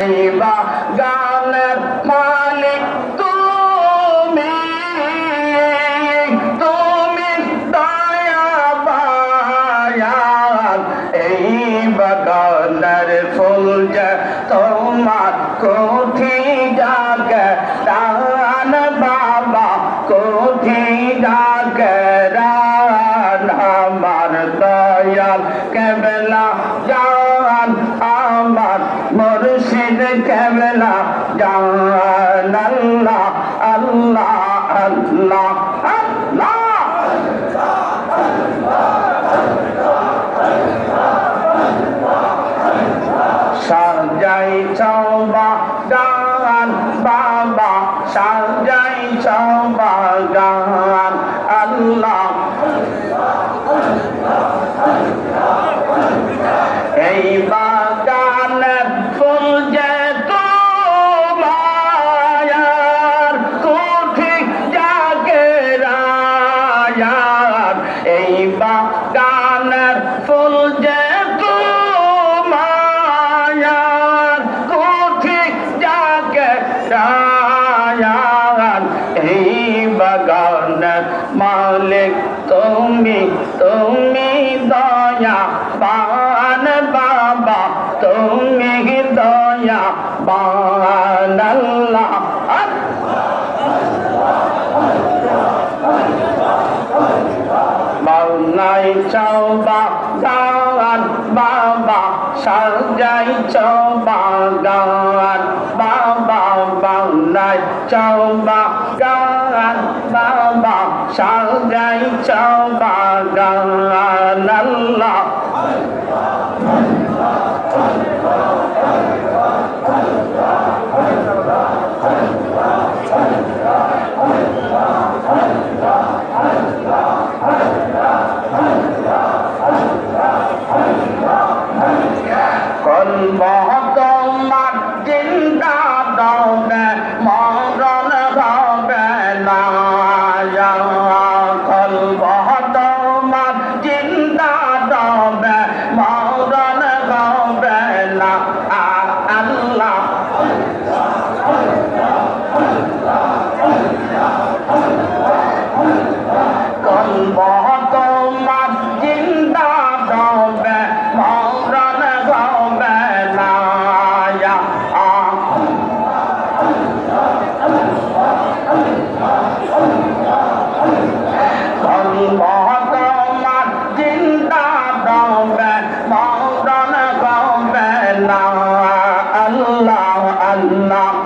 বাগানের মালিক তুমি, তুমি দয়াবান। এই বাগানের ফুল যে তোমার কোঠি জাগে রান বাবা, কোঠি জাগে রান। আমার দয়াল কেবলা জান, আমার মুর্শিদ কেবলা জান। আল্লাহ আল্লাহ আল্লাহ আল্লাহ। সাজাই চৌবা গান বাবা, সাজাই চৌবা গান। আল্লাহ এই বাগানের ফুল যে তোমার কোঠি জাগে রায়ার। এই বাগানের ফুল যে তোমার কোঠি জাগে রায়ার। এই বাগানের মালিক তুমি, তুমি দয়া পান বাবা, তুমি দয়া পান। আল্লাহ বাউনাই চৌবা গান বাবা, সাজাই চৌবা গান বাবা, বাউনাই চৌবা গান বাবা, সাজাই চৌবা গান। আল্লাহ কলব তোমার জিন্দা দবে মরণ হবে না। কলব তোমার জিন্দা দবে মরণ হবে না। আল্লাহ কলব তোমার জিন্দা দবে মরণ হবে না। কলব তোমার জিন্দা দবে মরণ হবে না। আল্লাহ আল্লাহ